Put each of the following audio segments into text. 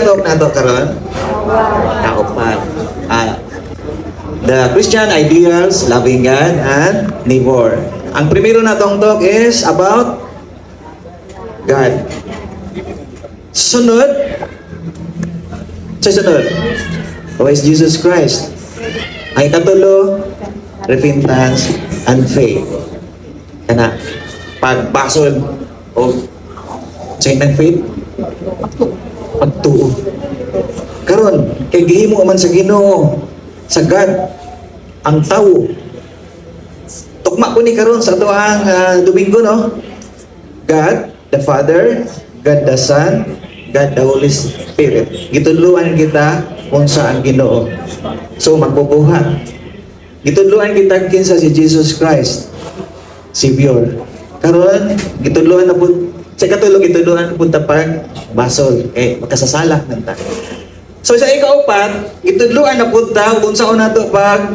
talk na to karon? Kaupat. The Christian ideals, loving God and neighbor. Ang primero na tong talk is about God. Sunod. Sunod. Who is Jesus Christ? Ang ikatulo, repentance and faith. Kana pagbasol o chain ng faith, pagtuo. Karon kay gihimo man sa Ginoo, sa God ang tao. Tukma ko ni karon sa tuang Domingo, no? God the Father, God the Son, God the Holy Spirit. Gitudluan kita unsa ang Ginoo. So magbubuhat. Gitudluan kita kinsa si Jesus Christ, Savior. Karon gitudluan na pud sa katulog gitudluan pud ta pag basol makasasala nanta. So sa ikaupat, gitudluan na pud ta unsa nato pag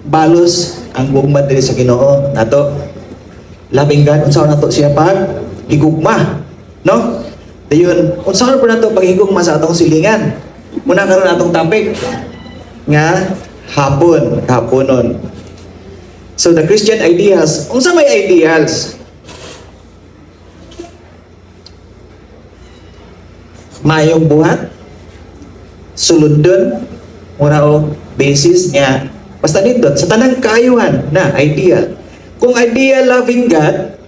balos ang gugma diri sa Ginoo nato. Loving God unsa nato siya pag higugma, no? Dayon unsa pa nato pag higugma sa atong silingan. Muna karon atong topic nga haponon. So the Christian ideals, unsa may ideals? Mayong buhat, sulundon, mura o basis niya. Basta nindot, sa tanang kaayuhan na ideal. Kung ideal loving God,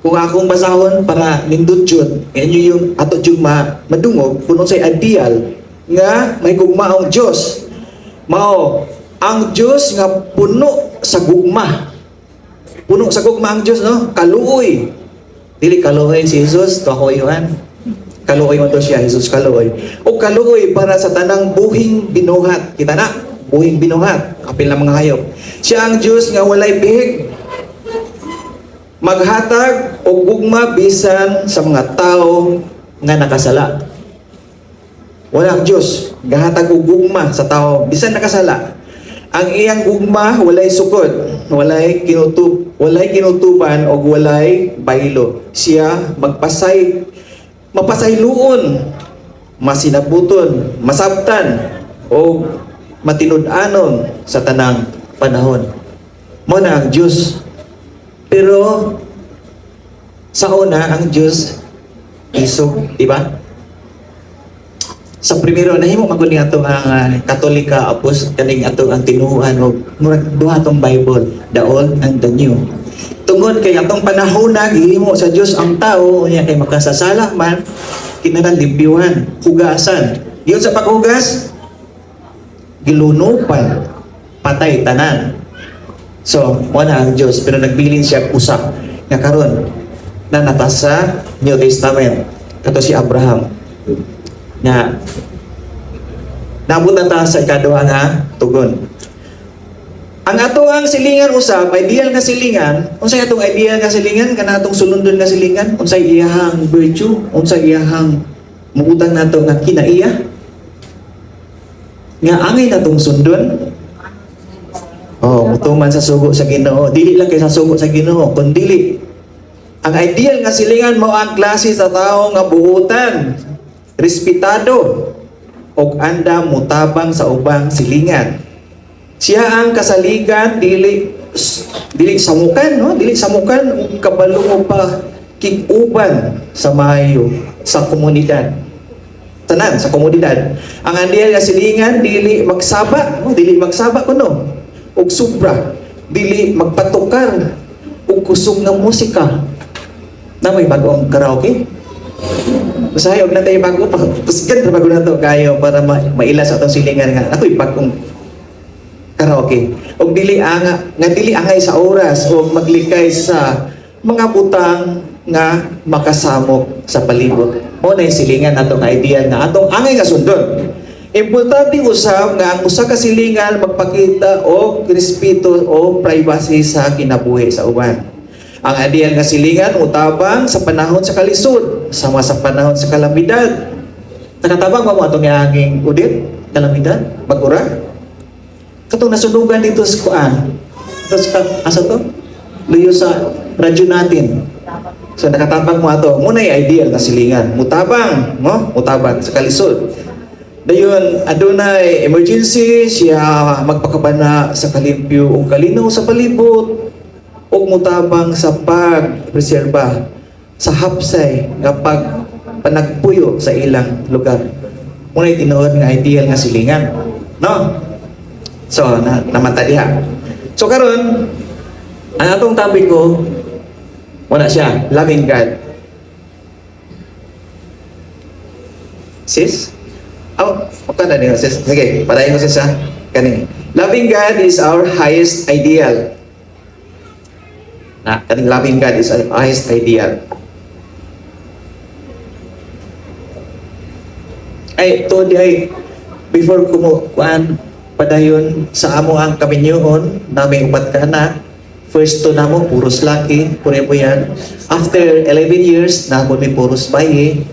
kung akong basahon para nindot yun, inyo yung ato yung madungog, kung unsay ideal, nga may gugmaong Diyos. Mao, ang Diyos nga puno sa gugma. Puno sa gugma ang Diyos, no? Kaluoy. Dili kaluoy si Jesus, to ako iwan. Kaluoy mo to siya, Jesus kaluoy. O kaluoy para sa tanang buhing binuhat. Kita na, buhing binuhat. Kapil na mga hayop. Siya ang Diyos nga walay bihig. Maghatag o gugma bisan sa mga tao nga nakasala. Walang Diyos gahatag og gugma sa tao bisan nakasala. Ang iyang gugma walay sukod, walay kinutuban o walay baylo. Siya mapasayloon, masinabuton, masabtan o matinud-anon sa tanang panahon. Mo na ang Diyos. Pero sa una ang Diyos isog, di ba? Sa primero nahimo maguni ato ang Katolika apos kaning ato ang tinuhan og murag duha tong Bible, the Old and the New. Tungod kay atong panahon na gihimo sa Dios ang tao unya kay makasasala man kinahanglan libyuhan, hugasan. Diyon sa paghugas gilunupan, patay tanan. So, wala ang Dios pero nagbilin siya usa nga karon na natas sa New Testament kato si Abraham na nabutan ta sa ikaduha nga tugon. Ang ato ang silingan usab, ideal nga silingan, unsay atong ideal nga silingan kana atong sulundon nga silingan, unsay iyahang virtue, unsay iyahang muutang nato nga kinaiya nga angay natong sundon. Mutuman sa sugo sa Ginoo, dili lang kay sa sugo sa Ginoo, kundi ang ideal nga silingan mao ang klase sa tawo nga buutan, respetado og anda mutabang sa ubang silingan. Siya ang kasaligan dili samukan, no? Dili samukan ug kabalo mo pa kig-uban sa maayo sa komunidad. Tanan sa komunidad. Ang ideal nga silingan dili magsaba, no? Dili magsaba kuno og sobra, dili magpatukar og kusog nga musika. Na may bagong karaoke. Usahay og natay bago pasgan bago na to kayo para mailas atong silingan nga atoy bagong karaoke. Og dili angay sa oras o maglikay sa mga butang nga makasamok sa palibot. Mo na silingan nato nga ideal nga atong angay nga sundon. Importante usab nga ang usa ka silingan magpakita og respeto o privacy sa kinabuhi sa uban. Ang ideal nga silingan utabang sa panahon sa kalisod, sama sa panahon sa kalamidad. Nakatabang mo atong hanging udit, kalamidad, bagura. Katong nasunugan dito sa kuan. Asa to? Luyo sa radyo natin. So nakatabang mo ato, muna yung ideal na silingan. Mutabang, no? Mutabang sa kalisod. Dayon, adunay emergency, siya magpakabana sa kalimpyo o kalinaw sa palibot o mutabang sa pagpreserba sa hapsay kapag panagpuyo sa ilang lugar. Muna tinuod nga ideal nga silingan. No? So, namata diha. So karon, ang atong topic ko, wala siya, loving God. Sis? Oh, okay na niyo, sis. Sige, padayon ko sis ha. Kaning. Loving God is our highest ideal. Kaning loving God is our highest ideal. Ay, to di before kumukuan padayon sa amo ang kaminyoon, namin upat ka na, first to namo, puros laki, pure po yan. After 11 years, namo may puros bayi.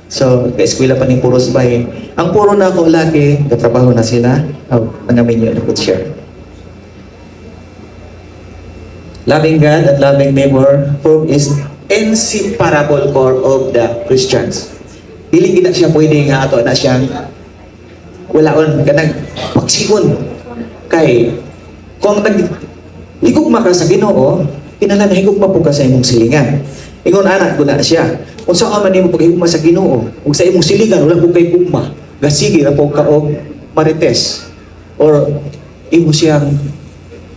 So, ka-eskwela pa ni puros bayi. Ang puro na ako laki, katrabaho na sila. Ang namin yun, good share. Loving God and loving neighbor form is inseparable core of the Christians. Dili gina siya pwede nga ato na siyang walaon kanang pagsigon kay kung higugma ka sa Ginoo, kinahanglan higugma po ka sa imong silingan. Ingon anak ko na siya. Kung saan man nimo paghigugma sa Ginoo, ug sa imong silingan wala po kay gugma, gasige ra po ka og marites or imo siyang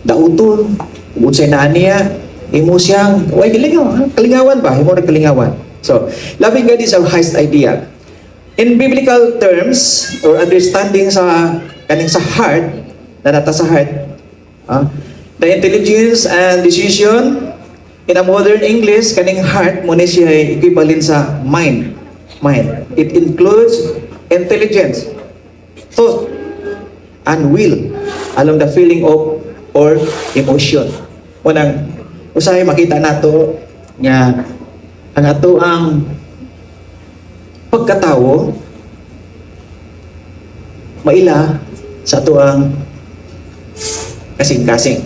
dauton, ug say naa niya, imo siyang way kalingawan ba? Imo na kalingawan. So, loving God is our highest ideal. In biblical terms or understanding sa kaning sa heart, na nata sa heart, the intelligence and decision in a modern English, kaning heart mo ni siya equivalent sa mind. Mind. It includes intelligence, thought, and will along the feeling of or emotion. Unang usahay makita nato nga ang ato ang pagkatawo maila sa ato ang kasing-kasing.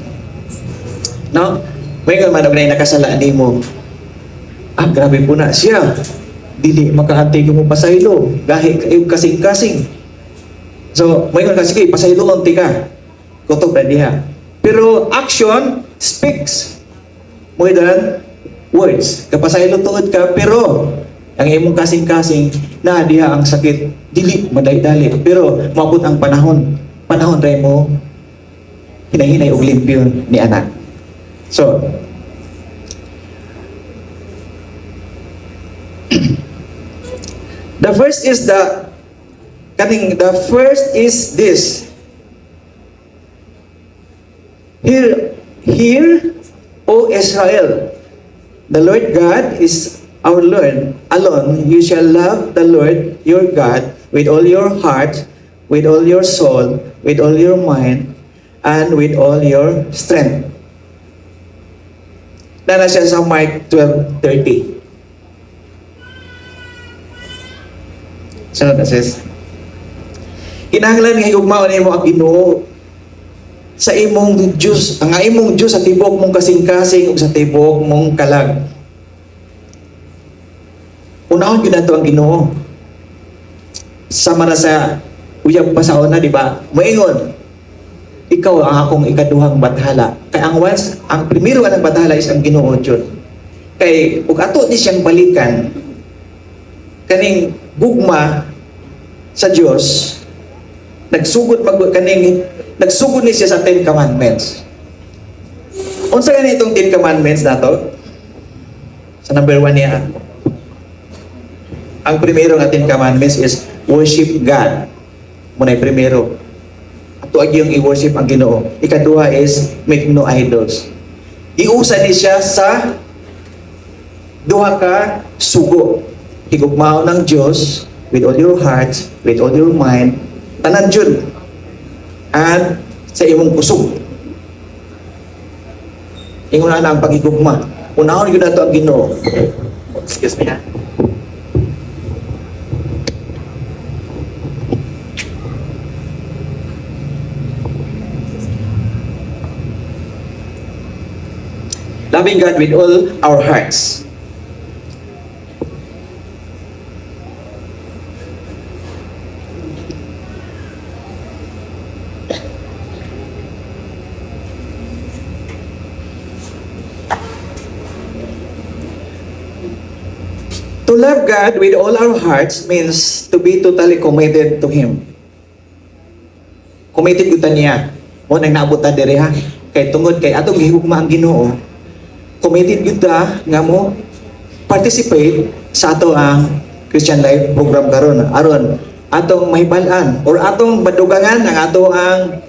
No? May nga man na nakasalaan di mo. Grabe po na siya. Dili makaantig mo pasaylo. Gahi kayo kasing-kasing. So, may nga sige, pasaylo ang tika. Kutok na diha. Pero action speaks more than words. Kapasaylo tuod ka, pero ang imong kasing-kasing na diha ang sakit. Dili, madali-dali. Pero maabot ang panahon. Panahon rin mo hinahinay og limpyo ni anak. So, the first is this. Hear, O Israel, the Lord God is our Lord alone. You shall love the Lord your God with all your heart, with all your soul, with all your mind, and with all your strength. Nana siya sa Mark 12:30. Sunod na sis. Kinahanglan nga higugmaon nimo ang Ginoo sa imong Diyos, ang imong Diyos sa tibok mong kasing-kasing ug sa tibok mong kalag. Unahon gyud nato ang Ginoo. Sama na sa uyab pa sa una, di ba? Moingon, ikaw ang akong ikaduhang bathala. Kay ang primero ang bathala is ang Ginoo Diyon. Kay ug ato ni siyang balikan kaning gugma sa Dios, nagsugod ni siya sa 10 Commandments. Unsa gani itong 10 Commandments nato? Sa number 1 niya. Ang primero nga 10 Commandments is worship God. Muna'y primero. Ato yung i-worship ang Ginoo. Ikaduha is make no idols. Iusa ni siya sa duha ka sugo. Higugmao ng Dios with all your heart, with all your mind, tanan jud. At sa imong kusog. Ingon na ang pagigugma. Unahon gyud nato ang Ginoo. Excuse me ha. Loving God with all our hearts. To love God with all our hearts means to be totally committed to Him. Committed kita niya. Mo nang naabutan diri ha. Kay tungod kay atong gihugma ang Ginoo. Committed kita nga mo participate sa ato ang Christian Life program karon. Aron atong mahibal-an or atong madugangan ang ato ang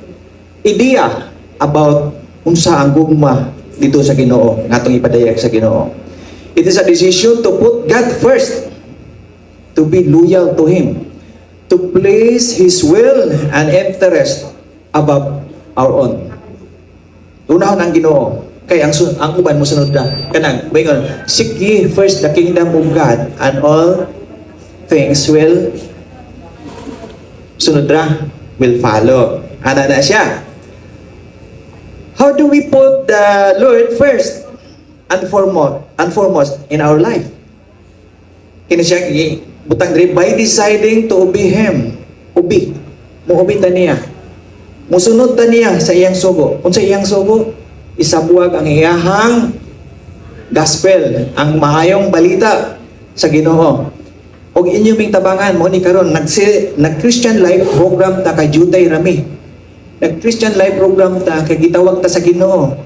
ideya about unsa ang gugma dito sa Ginoo nga atong ipadayag sa Ginoo. It is a decision to put God first, to be loyal to Him, to place His will and interest above our own. Unahon ang Ginoo, kay ang uban mo sunod na kanang bayon, seek ye first the kingdom of God and all things will sunod na will follow. Ana na siya. How do we put the Lord first and foremost in our life? Kini siya butang diri by deciding to obey Him. Obey. Mo-obey ta niya. Musunod ta niya sa iyang sugo. Unsa iyang sugo? Isabuag ang iyahang gospel, ang maayong balita sa Ginoo. Og inyo ming tabangan mo ni karon nag-Christian Life program ta kay Jutay Rami. Nag-Christian Life program ta kay gitawag ta sa Ginoo.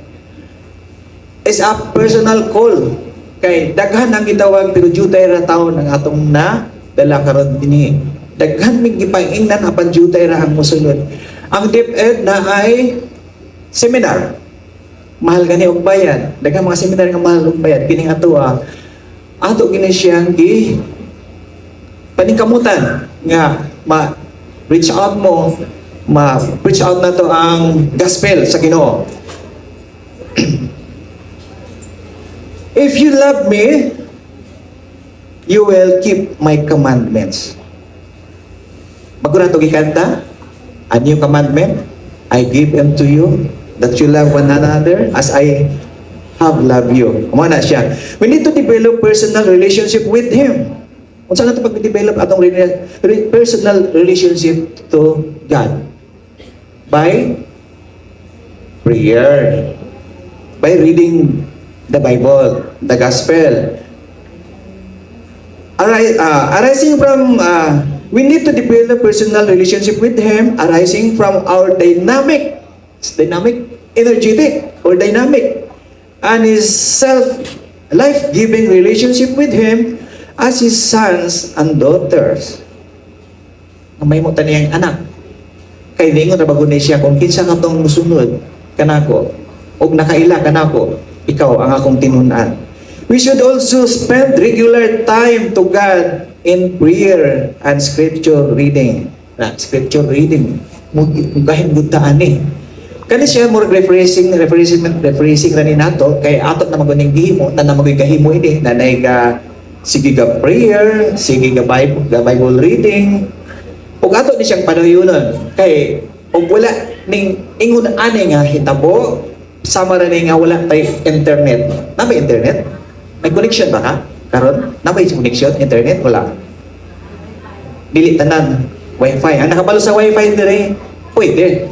Is a personal call. Kay daghan ang gitawag pero jutay ra taon ang atong na dala karon dinhi. Daghan mig gipangingnan apan jutay ra ang mosunod. Ang DepEd na ay seminar. Mahal gani og bayad. Daghang mga seminar nga mahal og bayad kining atoa. Ato gini siyang gi paningkamutan nga reach out mo, reach out na to ang gospel sa Ginoo. If you love me, you will keep my commandments. Bago na ito gikanta, a new commandment, I give them to you, that you love one another as I have loved you. Kumana siya. We need to develop personal relationship with Him. Kung saan natin pag-develop atong personal relationship to God? By prayer. By reading the Bible, the Gospel. Arising from, we need to develop personal relationship with Him, arising from our dynamic, energetic, or dynamic, and His life-giving relationship with Him as His sons and daughters. May mo taniyang anak. Kay ningon na bago siya kung kinsa ka tong musunod kanako, o nakaila kanako, ikaw ang akong tinunan. We should also spend regular time to God in prayer and scripture reading. Scripture reading. Mugahin gudtaan ni. Kani siya more refreshing ra ni nato kay atot na maguning gihimo na magoy gahimo ini nanay ga sige ga prayer, sige ga Bible reading. Ug ato ni siyang padayonon kay ug wala ning ingon ani nga hitabo sama ra nga wala tay internet. Na may internet? May connection ba ka? Karon, na may connection internet wala. Dili tanan wifi. Ang nakabalo sa wifi dire, pwede.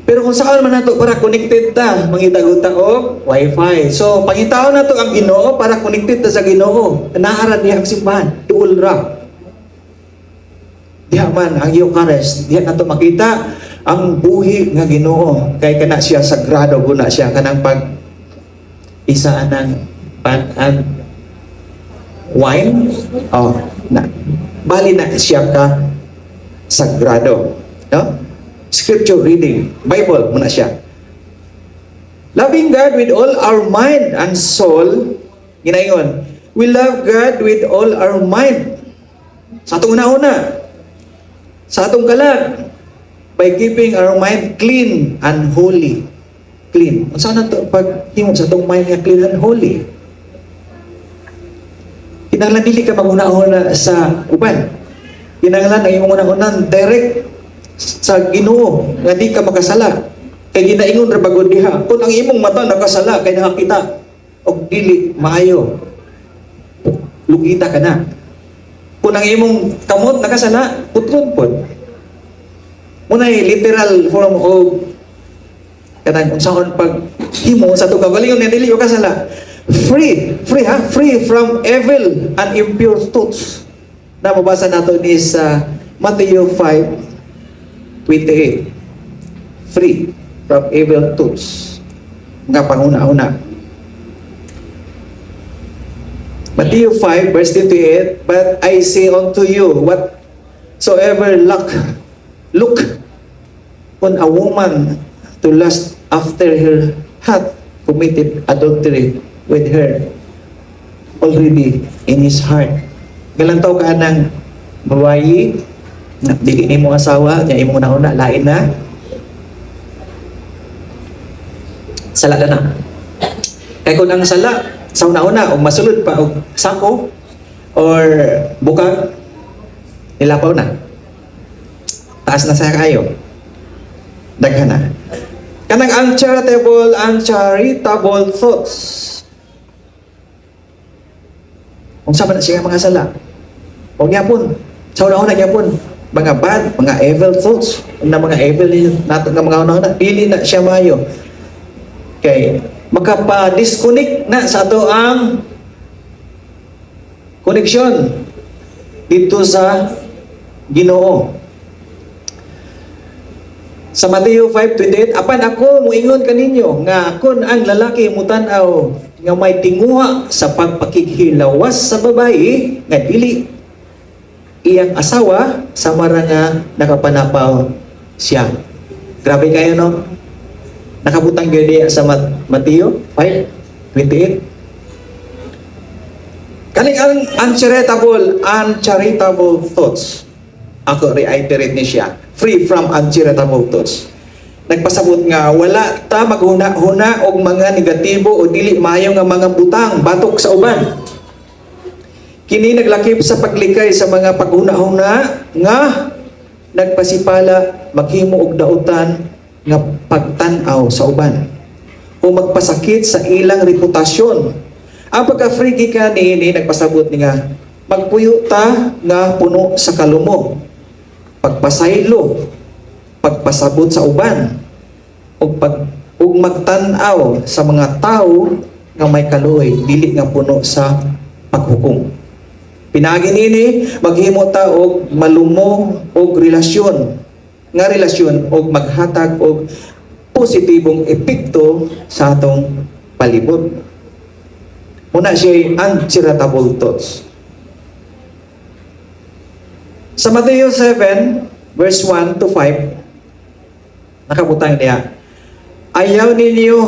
Pero kung saan man nato para connected ta, mangita-guta og wifi. So, pangitaon nato ang Ginoo para connected ta sa Ginoo. Naara diha ang simbahan, duol ra. Diha man ang Eucharist, diha nato makita ang buhi nga Ginoo kay kana siya sagrado guna siya kanang pag isa ng pan and wine na bali na siya ka sagrado, no? Scripture reading, Bible muna siya. Loving God with all our mind and soul, ginayon, we love God with all our mind. Sa atong una-una, sa atong kalag, by keeping our mind clean and holy. Clean. Saan na ito pag himog sa itong mind nga clean and holy? Kinahanglan dili ka mag-una-una sa uban. Kinahanglan ang imong una-unan direct sa Ginoo nga di ka makasala. Kay ginaingon ra bagod diha, kung ang imong mata nakasala kay nakakita og dili maayo, lugita ka na. Kung ang imong kamot nakasala, putlon pod. Munay literal form of kanang unsaon pag himo sa tugaw galingon nga dili ka sala. Free from evil and impure thoughts. Na mabasa nato ni sa Matthew 5:28. Free from evil thoughts. Nga panguna-una. Matthew 5 verse 28, but I say unto you, whatsoever look on a woman to lust after her hath committed adultery with her already in his heart. Galantaw ka ng babayi, dili ni mo asawa, niya imong nauna, lain na, sala na. Kaya kung ang sala, sa una-una, o masulod pa, o sako, or bukag, nilapaw na. Taas na sa kayo. Daghan na. Kanang uncharitable thoughts. Kung saan na siya mga sala. O gyapon. Sa una-una gyapon. Mga bad, mga evil thoughts. Na mga evil nato nga mga una-una. Pili na siya mayo. Kay makapa-disconnect na sa ato ang connection dito sa Ginoo. Sa Matthew 5:28, apan ako muingon kaninyo nga kun ang lalaki mutan-aw nga may tinguha sa pagpakikhilawas sa babae nga dili iyang asawa samara nga nakapanapaw siya. Grabe kayo, no? Nakabutang gani sa Matthew 5:28. Kaning ang uncharitable thoughts. Ako reiterate ni siya. Free from uncharitable thoughts. Nagpasabot nga wala ta maghuna-huna og mga negatibo o dili maayo nga mga butang batok sa uban. Kini naglakip sa paglikay sa mga paghuna-huna nga nagpasipala maghimo og dautan nga pagtan-aw sa uban o magpasakit sa ilang reputasyon. Ang pagka-free gikan niini nagpasabot ni nga magpuyo ta nga puno sa kalumo, pagpasaylo, pagpasabot sa uban ug magtan-aw sa mga tao nga may kaluoy dili nga puno sa paghukom. Pinaagi niini maghimo ta og malumo og relasyon og maghatag og positibong epekto sa atong palibot. Muna siya uncharitable thoughts. Sa Matthew 7 verse 1 to 5, nakabutang niya, ayaw ninyo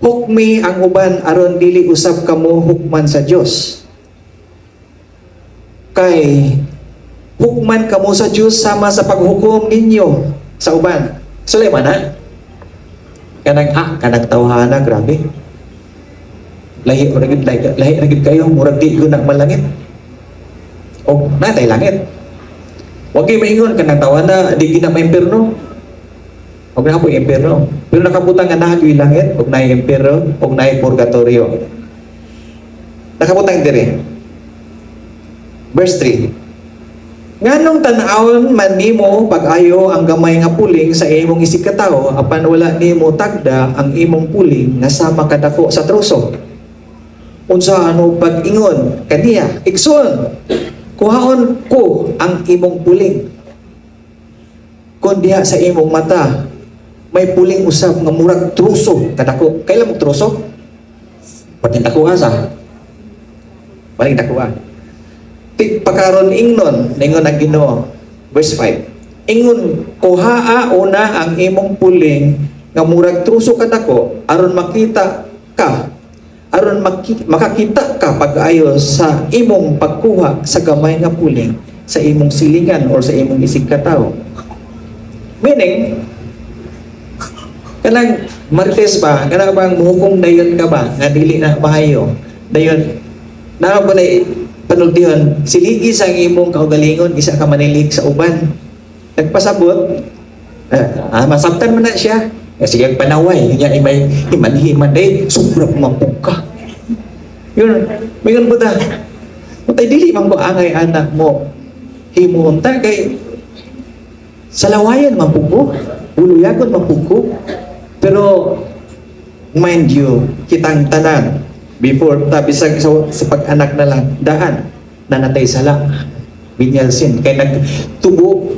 hukmi ang uban aron dili usab kamo hukman sa Dios. Kay hukman kamo sa Diyos sama sa paghukom ninyo sa uban. Sulay man ha? Kanang tawhana, grabe. Lahi ragid kayo, murag di ko na malangit. O natay langit. Huwag kayo maingon, kanang tawhana, di gina ma-imperno. Huwag na po imperno. Pero nakabutang nga nahagyoy langit, huwag na imperno, huwag na purgatorio. Nakabutang dire. Verse 3. Nganong tan-awon man nimo pag-ayo ang gamay nga puling sa imong isig ka tawo apan wala nimo tagda ang imong puling nga sama kadako sa troso. Unsa ano pag-ingon kaniya igsoon kuhaon ko ang imong puling. Kun diha sa imong mata may puling usab nga murag troso kadako. Kailan mo troso? Pati dakuha sa. Balik dakuha. Pagkaron ingnon, ningon ang Ginoo. Verse 5. Ingon, kuhaa una ang imong puling nga murag truso kadako aron makita ka, aron makakita ka pag-ayo sa imong pagkuha sa gamay nga puling sa imong silingan or sa imong isig ka tawo. Meaning, kanang marites ba, kanang bang muhukom dayon ka ba, nga dili na maayo, dayon, na ba na panultihan, siligi sa imong kaugalingon, isa ka manilig sa uban. Nagpasabot, masabtan mo na siya. Sige, panaway, niya may himan-himan, sobrang mapug ka. Yun, mayroon po ta. Matay dili man ko angay anak mo. Himunta kay salawayan mapugo, uluyagon mapugo. Pero mind you, kitang tanan Before, bisag sa pag-anak na lang, daan, nanatay sala. Binyal sin. Kaya nagtubo,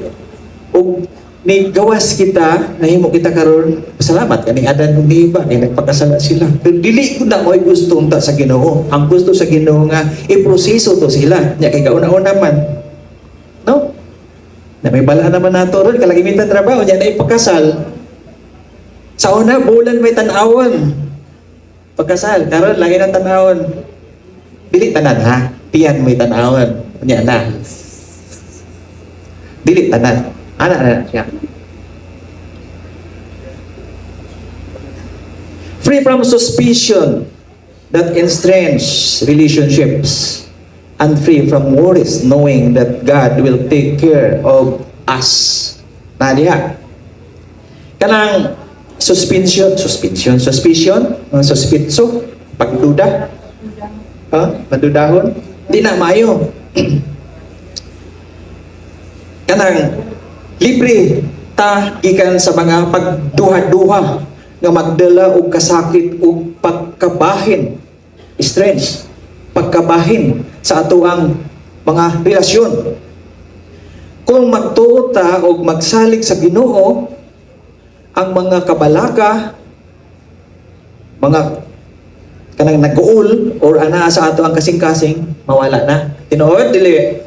o ni gawas kita, nahimo kita karon salamat kani Adan ug Eva kay nagpakasala sila. Pero dili ko na mo'y gusto unta sa Ginoo. Ang gusto sa Ginoo nga iproseso to sila. Nya kay kauna-una man. No? Na may bala naman nato ron kalagimitan trabaho nya na ipakasal. Sa una bulan may tan-awon. Pagkasal karon lagi nang tan-awon. Dili tanan ha. Tiyan may tan-awon. Nya na. Dili tanan. Ana siya. Free from suspicion that ensnares relationships, and free from worries, knowing that God will take care of us. Na diha. Kanang suspicion, pagduda, madudahon, di na maayo. Kanang libre ta gikan sa mga pagduha-duha nga magdala og kasakit ug pagkabahin, stress, pagkabahin sa atoang mga relasyon. Kung magtuo ta og magsalig sa Ginoo, ang mga kabalaga, mga kanang nag-uul or ana sa ato ang kasing-kasing mawala na. Tinuod dili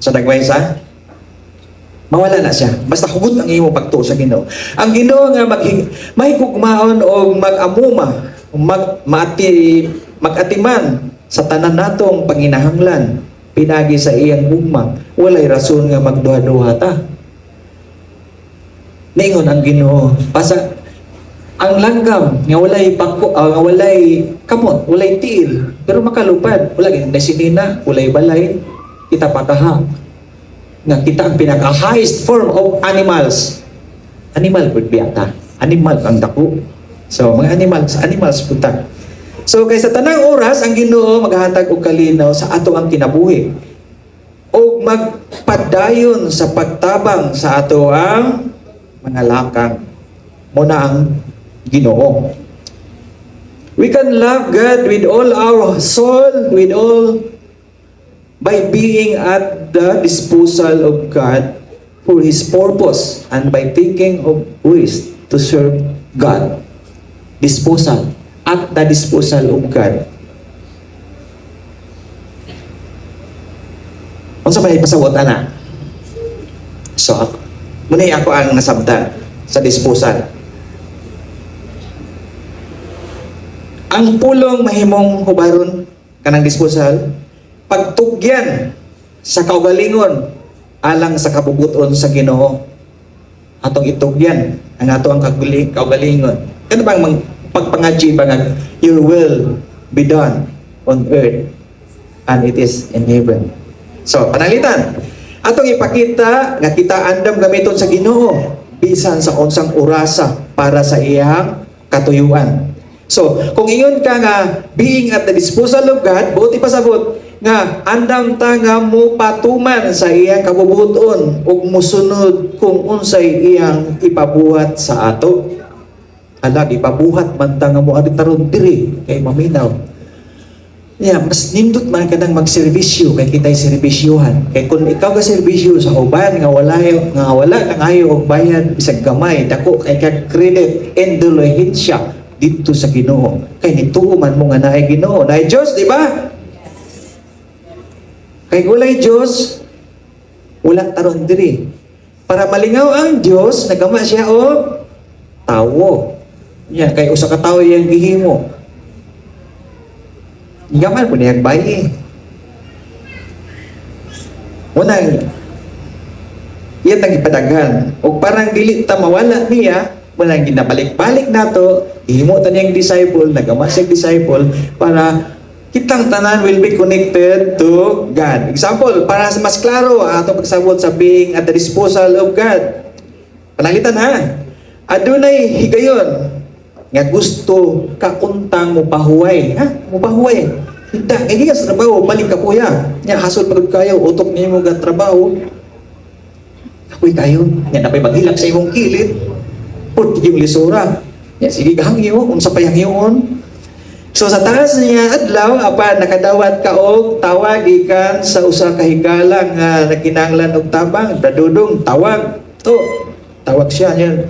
sa nagwaysa mawala na siya. Basta hugot ang imo pagtuo sa Ginoo. Ang Ginoo nga mahigugmaon o mag-amuma, mag-atiman sa tanan natong panginahanglan, pinagi sa iyang gugma, walay rason nga magduha-duha ta. Ningon ang Ginoo, ang langgam nga walay walay kamot, walay tiil, pero makalupad, wala gyud sinina, walay balay, kita pataha. Nga kita ang pinaka-highest form of animals. Animal could be ata. Animal ang dako. So, mga animals punta. So, kay sa tanang oras, ang Ginoo maghatag og kalinaw sa ato ang kinabuhi. O magpadayon sa pagtabang sa ato ang mga lakang. Muna ang Ginoo. We can love God with all our soul, with all by being at the disposal of God for His purpose and by thinking of ways to serve God. Disposal. At the disposal of God. Kung sa may pasawot na. So, muna ako ang nasabtan sa disposal. Ang pulong mahimong hubaron kanang disposal, pagtugyan sa kaugalingon alang sa kabubuton sa Ginoo. Atong itugyan ang ato ang kaugalingon. Ano bang pagpangadji ba nga your will be done on earth and it is in heaven. So, panalitan. Atong ipakita nga kita andam gamiton sa Ginoo bisan sa unsang orasa para sa iyang katuyuan. So, kung ingon ka nga being at the disposal of God, buti pasabot nga andam ta nga mo patuman sa iyang kabubuton ug musunod kung unsay iyang ipabuhat sa ato. Alag ipabuhat man ta nga mo aditaron diri kay maminaw. Mas nindot man ka nang magserbisyo kay kitay serbisyohan. Kay kung ikaw ka serbisyo sa uban nga wala nang ayo og bayad bisag gamay dako kay ka credit indulhensya dito sa Ginoo. Kay nituo man mo nga naay Ginoo, naay Dios, di ba? Kay walay Diyos, wala taron diri. Para malingaw ang Diyos, nagama siya o tawo. Yan, kay usa ka tawo yang gihimo. Gaman po niyang bayi. Unang, yan ang ipadaghan. O parang dili ta mawala niya, munang ginabalik-balik nato, ihimo ta niyang disciple, nagama siyang disciple, para kitang tanan will be connected to God. Example, para mas klaro atong pagsabot sa being at the disposal of God. Panalitan ha. Adunay higayon nga gusto ka untang mo pahuway, ha? Mo pahuway. Hindi ka sa trabaho, balik ka kuya. Nya hasol pagod kayo, utok niyo mo ga trabaho. Ako'y kayo. Nya napay maghilak sa imong kilid. Put yung lisura. Nya sige hangyo, unsa pa hangyoon. So sa taas niya adlaw apan nakadawat ka og tawag gikan sa usa ka higala nga nakinahanglan og tabang, dadudong tawag to. Tawag siya niya.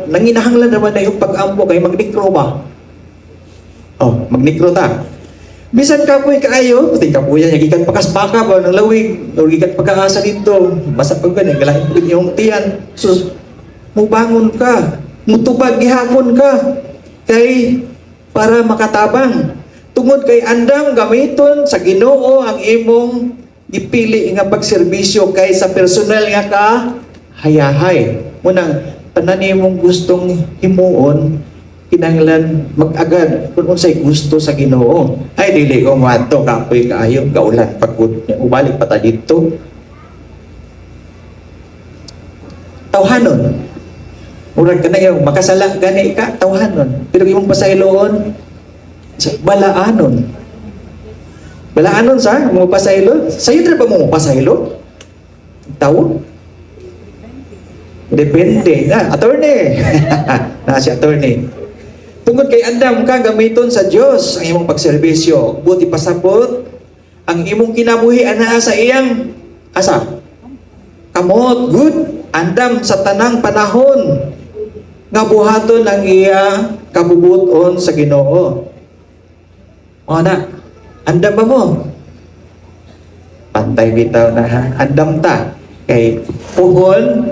Nanginahanglan naman na yung pag-ampo kay magnikro ba? Oh, magnikro ta. Bisan kapoy kaayo, pati kapuya niya gikan pakaspaka ba ng lawig, o gikan pagkaasa dito. Basta pag ganyan, galahin po yung tiyan. Sus, mubangon ka, mutubag gihapon ka. Kay para makatabang. Tungod kay andam gamiton sa Ginoo ang imong gipili nga pagserbisyo kay sa personal nga ka hayahay. Munang tanan imong gustong himuon kinahanglan mag-agad kung unsay gusto sa Ginoo. Ay dili ko maadto kapoy kaayo gaulan pagud ubalik pa ta dito. Tawhanon. Murag ka na yung makasala gani ka, tawhanon. Pero imong pasayloon, balaanon. Balaanon sa mo pasaylo? Sayo tra ba mo pasaylo? Tawo? Depende. Attorney. Na si attorney. Tungod kay andam ka gamiton sa Dios ang imong pagserbisyo. Buti pasabot ang imong kinabuhi ana sa iyang asa. Kamot good andam sa tanang panahon nga buhaton ang iya kabubuton sa Ginoo. O na, andam ba mo? Pantay bitaw na ha. Andam ta. Kay puhon,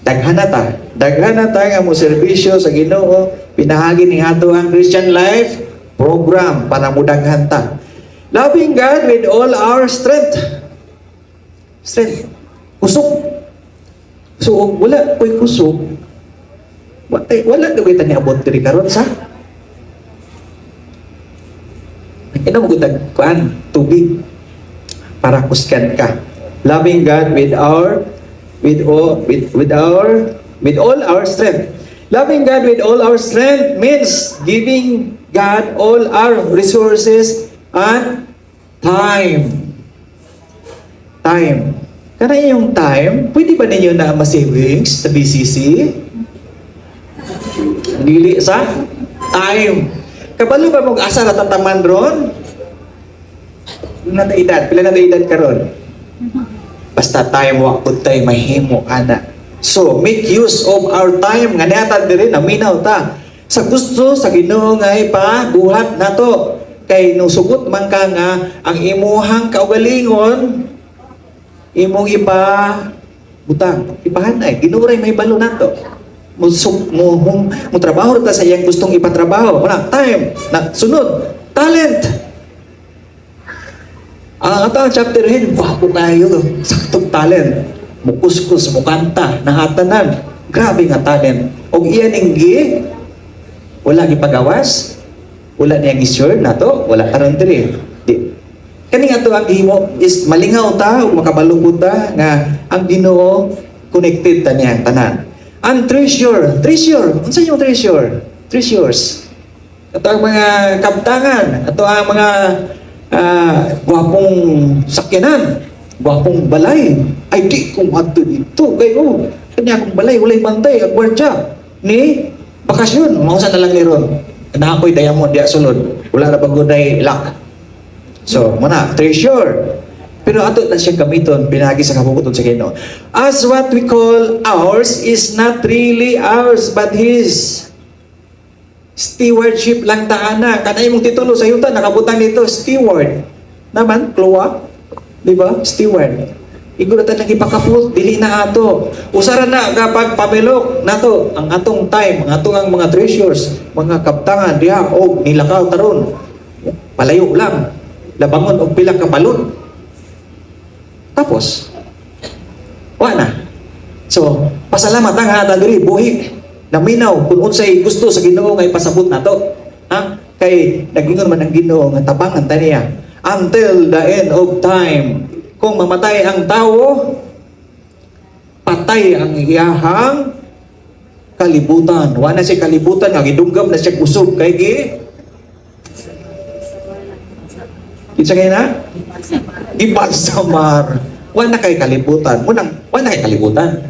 daghana ta. Daghana ta nga mo serbisyo sa Ginoo. Pinahagi ni ato ang Christian Life program para mudaghan ta. Loving God with all our strength. Strength. Kusog. So, wala ko'y kusog. Wala gawitan ni abot diri karon sa ina mo gutag kuan tubig para kuskan ka. Loving God with all our strength. Loving God with all our strength means giving God all our resources and time. Time. Kana yung time, pwede ba ninyo na ma-savings sa BCC? Dili sa time. Kabalo ba mong asa na tataman ron? Pila na edad karon? Basta time wa pud tay mahimo ana. So make use of our time nga niatad diri naminaw ta. Sa gusto sa Ginoo nga ipabuhat nato. Kay nung sugot man ka nga ang imuhang kaugalingon imong butang, ipahanay. Ginuray may balo nato. Mo trabaho ta sa iyang gustong ipatrabaho. Wala time na sunod talent. Ang atang chapter hin wapo kayo saktong talent. Mukuskus mo kanta nahatanan. Grabe nga talent. Og iyan inggi wala gipagawas. Wala niya gi-sure nato, wala karon diri. Kani nga to ang gihimo is malingaw ta ug makabalugod ta nga ang Ginoo connected ta niya tanan. Ang treasure. Unsa yung treasure? Treasures. Ito ang mga kabtangan. Ito ang mga gwapong sakyanan. Gwapong balay. Ay di kung ato dito. Kayo, kanya akong balay, walay bantay. Ang gwardya. Ni bakasyon. Mausa na lang ni Ron. Naakoy diamond diya sulod. Wala na pag-gunay lock. So, muna, treasure. Pero ato na siya gamiton, pinagi sa kabubuton sa Ginoo. As what we call ours is not really ours, but His. Stewardship lang taana. Kanay mong titulo sa yuta, nakabutang dito, steward. Naman, klowa. Di ba? Steward. Iguratan lang ipakaput, dili na ato. Usara na kapag pamilok nato ang atong time, ang atong mga treasures, mga kaptangan, diha, o nilakaw taron. Palayo lang. Labangon o pila ka balon. Tapos, wala. So, pasalamat ang hata diri, buhi, naminaw, kung unsay gusto sa Ginoo nga ipasabot nato. Ha? Kay, nagingon man ang Ginoo nga tabangan taniya. Until the end of time. Kung mamatay ang tao, patay ang iyahang kalibutan. Wala na siya kalibutan, nga gidunggam na siya kusog. Kay Kitsa kayo na? Ibalsamar. Wala kay kalibutan. Wala kay kalibutan.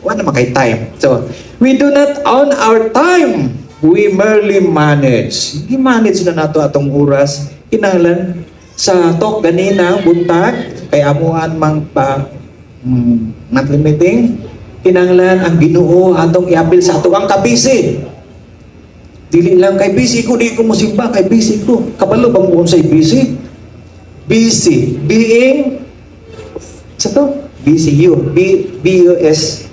Wala naman kay time. So, we do not own our time. we merely manage. I-manage na nato atong oras. Kinahanglan sa talk ganina, buntag, kay amuan mang pa monthly meeting, kinahanglan ang Ginoo atong iapil sa ato ang kabisi. Dili lang kay busy ko, di ko musimba, kay busy ko. Kabalo bang mo say busy? Busy. Being, sa to? Busy you. B-U-S-Y.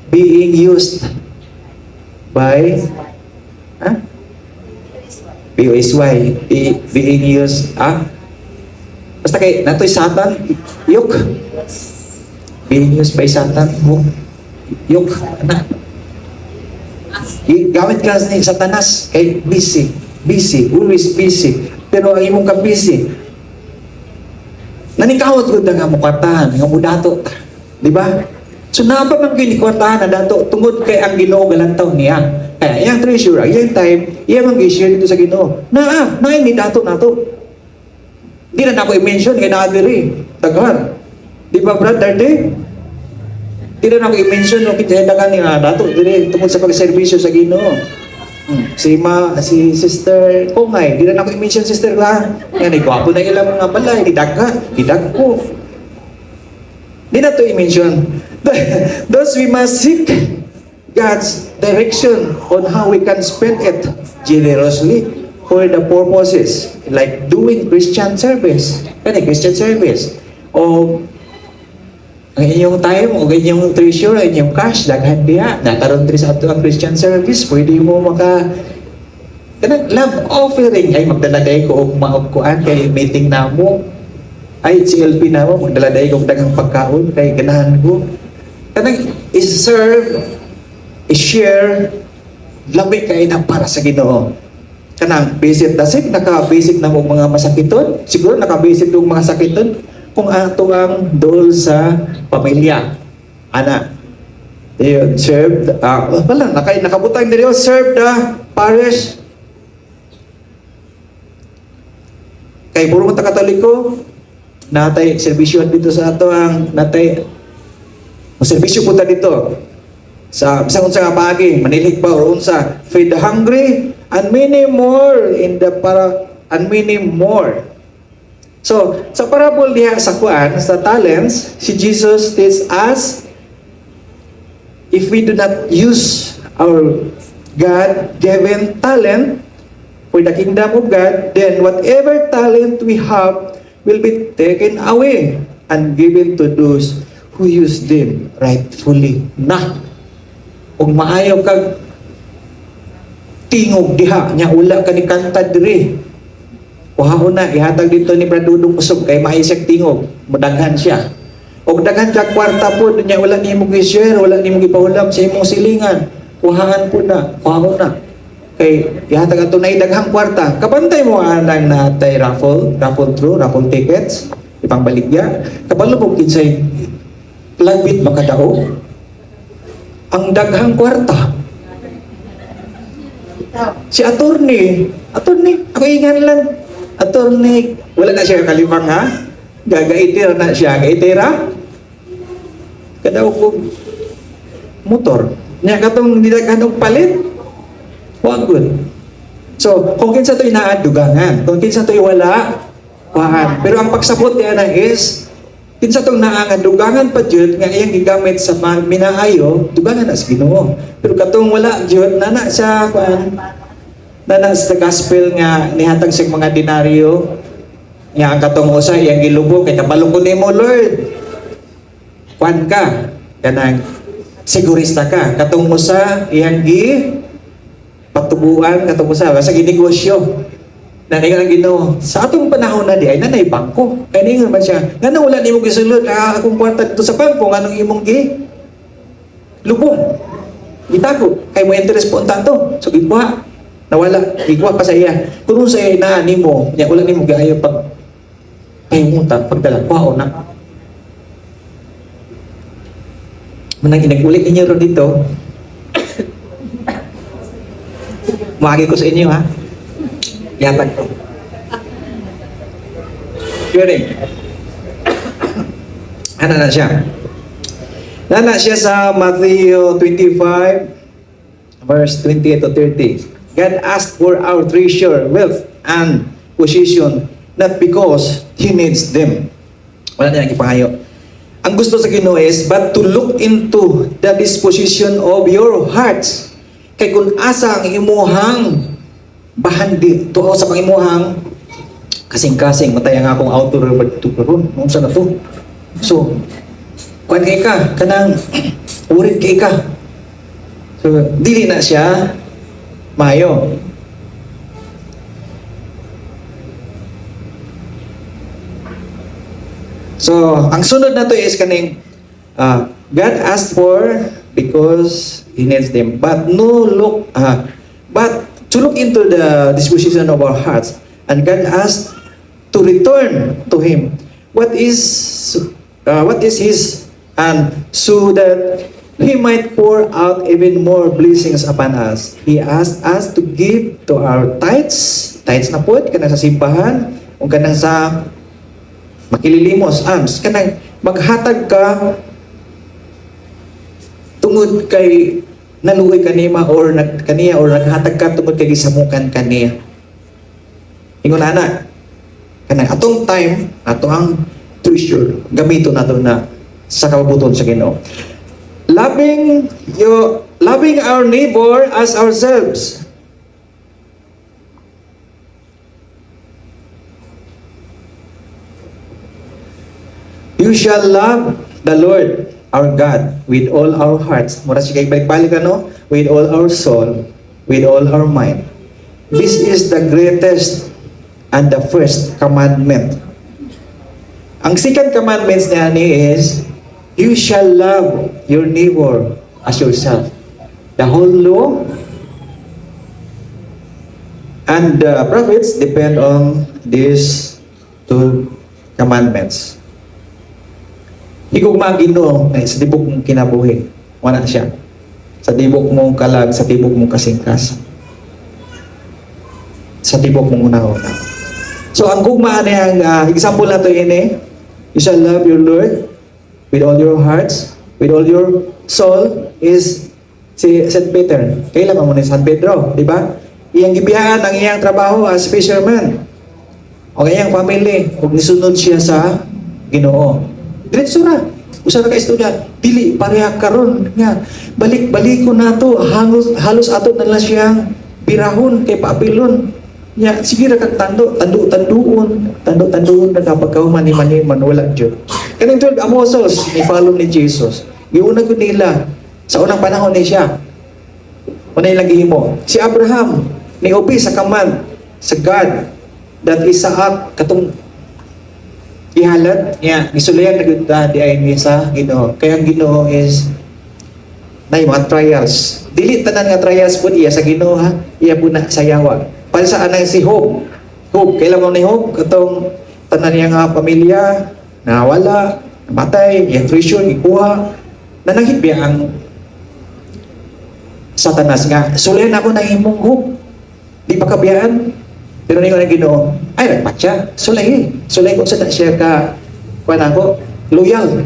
Being used by, B-U-S-Y. Being used, basta kay, nato'y Satan, yuk. Being used by Satan, yuk, gamit ka ni Satanas kay busy, always busy. Pero ang imong ka busy, nanikawat ko nga mo kwartahan, nga mo dato, di ba? So napa man gyud ni kwartahan na dato tungod kay ang Ginoo galantaw niya. Kaya iyang treasure, iyang time, iya man gi-share dito sa Ginoo. Na ni dato nato. Di na ako i-mention kay naa diri, daghan. Di ba brother di? Di na ako i-mention no kitay daghan ni dato diri tungod sa pagserbisyo sa Ginoo. Si Sister Pongay, di na ako i-mention Sister la. Yan ay gwapo na ilang mga balay, di dagko. Di na to i-mention. Thus we must seek God's direction on how we can spend it generously for the purposes like doing Christian service. Christian service. O ang inyong time, o inyong treasure, ang inyong cash, daghan diya. Nakaroon din sa ato ang Christian service, pwede mo love offering. Ay, magdaladay ko o maugkuan kay meeting na mo. Ay, CLP na mo, magdaladay ko dagang pagkaon kay ganahan ko. Kanang is-serve, is-share, lamig kayo na para sa Ginoo. Kanang visit na sick, naka-visit na mo mga masakiton. Siguro naka-visit yung mga sakiton kung ato ang dool sa pamilya. Ana, serve, nakabutang din yun, serve the parish. Kay puro mga Katoliko, natay serbisyo dito sa ato ang natay serbisyo punta dito sa bisang unsa nga paagi, manilig pa or unsa, feed the hungry and many more and many more. So, sa parable diha sa kuan, sa talents, si Jesus tells us, if we do not use our God-given talent for the kingdom of God, then whatever talent we have will be taken away and given to those who use them rightfully. Kung maayaw kag tingog diha, nya ula ka ni kanta diri, kuhaon na, ihatag dito ni Bradudong Usog kay maisag tingog, madaghan siya. O daghan ka kwarta po, niya wala ni mo gi-share, wala ni mo gipahulam sa imong silingan. Kuhaan po na, kuhaon na. Kay ihatag ato na daghang kwarta. Kapantay mo anang natay raffle tickets, ipangbaligya. Kabalo po kinsay lagbit makadao. Ang daghang kwarta. Si attorney, ako ingan lang. Attorney, wala na siya kalimang gagaitira na siya. Gaitira? Kadaw ko motor. Nya katong nidaghanong palit. Wagod. So, kung kinsa to'y naadugangan, kung kinsa to'y wala, kuhaan. Pero ang pagsabot niya na is, kinsa to'ng naangadugangan pa jud nga iyang gigamit sa minaayo, dugangan na sa Ginoo. Pero katong wala jud nana sa kuhaan, nana sa gospel nga nihatag sa mga denaryo nga ang katong usa iyang gilubog kay kabalong ko nimo Lord. Kuan ka kanang sigurista ka, katong usa iyang patubuan katong usa sa ginegosyo. Nanay ang Ginoo sa atong panahon na di ay nanay bangko. Kay ningon man siya, ngano wala nimo gisulod akong kwarta dito sa bangko nganong imong lubong. Gitago kay mo interest po tanto. So gikuha nawala, iguwa pa sa iya. Kung sa iya inaan mo, niya wala nimo gaayo pag pahimutan, pagdala, kuhaon na. Manang inagulit ninyo ron dito, mahagi ko sa inyo ha. Yatag ko. Sharing. Ano na siya? Nana siya sa Matthew 25, verse 28 to 30. God asked for our treasure, wealth, and position, not because He needs them. Wala na yung ipangayo. Ang gusto sa Ginoo is, but to look into the disposition of your hearts. Kay kung asa ang imuhang bahandi, tuo sa pangimuhang kasing-kasing, matay ang akong auto Robert Tuperon, kung saan na to? So, kuhan kay ka, kanang urit kay ka. So, dili na siya mayo. So, ang sunod na to is kaning God asked for because He needs them. But to look into the disposition of our hearts, and God asked to return to Him. What is His, and so that He might pour out even more blessings upon us. He asked us to give to our tithes na po, kanang sa simbahan, o kanang sa makililimos, alms, kanang maghatag ka tungod kay naluoy kanima or kaniya or naghatag ka tungod kay gisamukan kaniya. Ingon ana, kanang atong time, ato ang treasure, gamito nato na sa kabubuton sa Ginoo. Loving our neighbor as ourselves. You shall love the Lord our God with all our hearts. Mura siya kay balik-balik ano? With all our soul, with all our mind. This is the greatest and the first commandment. Ang second commandments niya ni is, you shall love your neighbor as yourself. The whole law and the prophets depend on these two commandments. Higugma ang Ginoo sa tibok mong kinabuhi. Wala siya. Sa tibok mong kalag, sa tibok mong kasingkas. Sa tibok mong una-una. So ang gugma niyang example na to ini, you shall love your Lord with all your hearts, with all your soul, is si St. Peter. Kailan mo ni San Pedro, di ba? Iyang gibiyahan ang iyang trabaho as fisherman. O iyang family, kung nisunod siya sa Ginoo. Diretso na. Usa na ka-istorya, dili pareha karon nga. Balik-balik ko nato, halos ato na lang siyang birahon kay paapilon. Nya sige ra kag tanduon na kapag mani-man wala jud. Kaning 12 apostles ni follow ni Jesus. Giuna gud nila sa unang panahon ni siya. Una ilang gihimo. Si Abraham ni obi sa command sa God that Isaac katong ihalad niya gisulayan na gud di ay ni sa Ginoo. Kaya ang Ginoo is na mga trials. Dili tanan nga trials pud iya sa Ginoo ha. Iya pud na sa yawa. Para sa anang si Job. Job, kailan mo ni Job? Katong tanan niya nga pamilya, nawala, namatay, yung treasure, ikuha, nanangit biya ang Satanas nga. Sulayan ako ng imong Job. Di pa kabiyaan. Pero ni ko na Ginoo, ay, nagpatya. Sulay. Sulay ko sa siya ka, kuwan ako, loyal.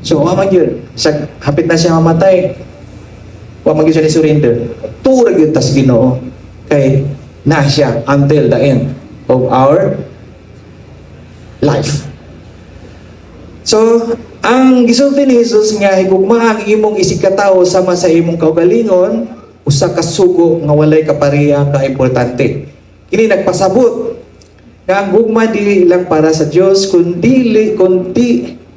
So, umamag yun. Hapit na siya mamatay. Umamag yun siya ni surrender. Turag yun tas Ginoo. Kay, na siya until the end of our life. So, ang gisulti ni Jesus nga higugma ang imong isikataw sama sa imong kaugalingon, usa ka sugo nga walay kapareha ka importante. Kini nagpasabot nga ang gugma dili lang para sa Dios kundi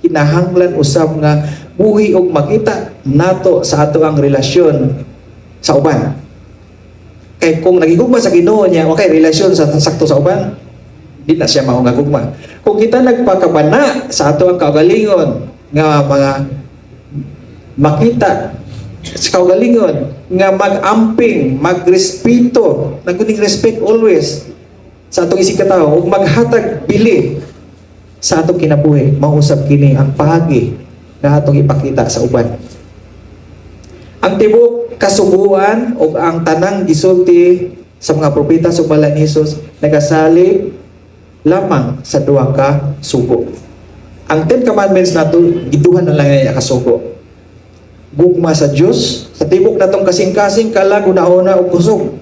kinahanglan usab nga buhi og makita nato sa ato ang relasyon sa uban. Kay kung nagigugma sa Ginoo niya, okay, relasyon sa sakto sa uban, di na siya mao nga gugma. Kung kita nagpakabana sa ato ang kaugalingon nga mga makita sa kaugalingon nga mag-amping, magrespeto, naguning respect always sa atong isikataw ug maghatag bili sa atong kinabuhi, mausab kini ang pahagi na atong ipakita sa uban. Ang tibok kasubuan o ang tanang gisulti sa mga propeta sa bala ni Jesus nagasalig lamang sa duha ka sugo. Ang 10 commandments nato giduhan na lang niya kasugo. gugma sa Dios sa tibok natong kasing-kasing kalag una-una ug kusog.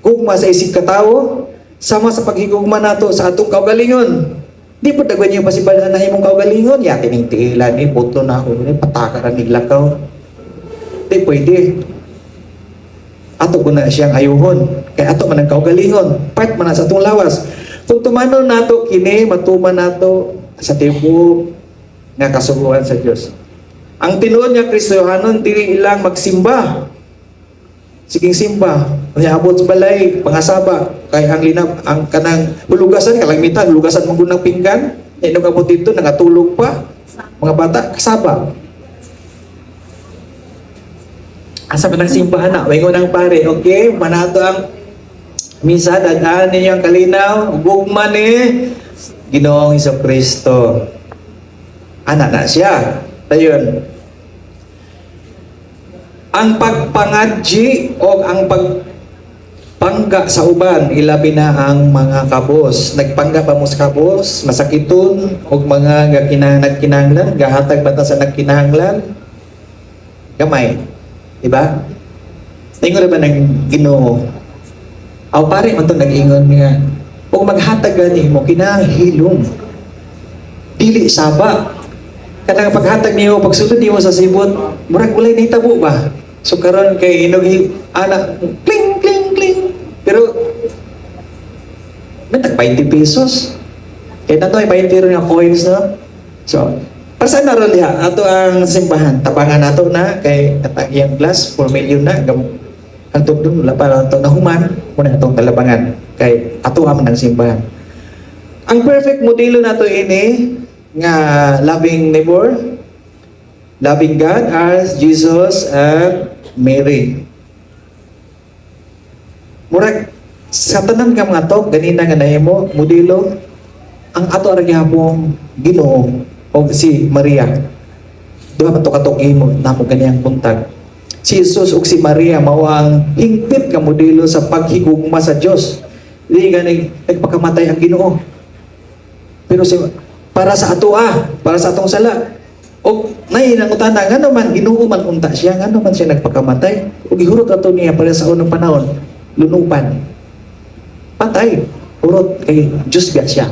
Gugma sa isig katawo sama sa paghigugma nato sa atong kaugalingon. Di po dagwan niyo pasibalan na imong kaugalingon, ya tining-tiilan ni putlo na ako ni patakaran ni lakaw. Di pwede. Ato ko na siyang ayuhon. Kay ato man ang kaugalingon. Part man na sa atong lawas. Kung tumanon nato kini, matuman nato sa tibo nga kasuguan sa Dios. Ang tinuod nga Kristohanon dili ilang magsimba. Siging simba, abot sa balay, pangasaba, kay ang linab, ang kanang hulugasan, kalagmitan, hulugasan mong gunang pinggan, inog abot dito, nangatulog pa, mga bata, kasaba. Asa pa ng simbahan na, may ngunang pare, okay, manato ang misa, dadaan ninyo ang kalinaw, gugma ni Ginoong Hesukristo. Anak na siya. Ayun. Ang pagpangadji o ang pagpangga sa uban, ilabi na ang mga kabos. Nagpangga pa mo sa kabos, masakiton, o mga nagkinahanglan, gahatag bata sa nagkinahanglan, gamay. Diba? Ingon na ba ng Ginoo? Aw pare, man ito nag-ingon nga, kung maghatag gani mo, kinahilom. Dili saba. Kanang paghatag niyo, pagsulod niyo sa sibot, murag ulay na itabo ba? So karon kay inugi anak, kling kling kling. Pero may tag 20 pesos. Kaya nato ay 20 ron nga coins no. So para saan na ron diha? Ato ang simbahan. Tabangan nato na kay katagiyang plus 4 million na hantod dun wala pa ato na human muna atong talabangan kay ato man ang simbahan. Ang perfect modelo nato ini nga loving neighbor, loving God as Jesus and Mary. Murag sa tanan nga mga to, ganina nga nahimo, modelo, ang ato ara gyapon Ginoo o si Maria. Duha man to katong imo namo ganiyang buntag. Si Jesus ug si Maria mao ang hingpit nga modelo sa paghigugma sa Dios. Dili gani nagpakamatay ang Ginoo. Pero para sa ato para sa atong sala. O nay nangutana ngano man Ginoo man unta siya, ngano man siya nagpakamatay. Ug gihurot ato niya para sa unang panahon, lunupan. Patay. Urot kay Diyos ga siya.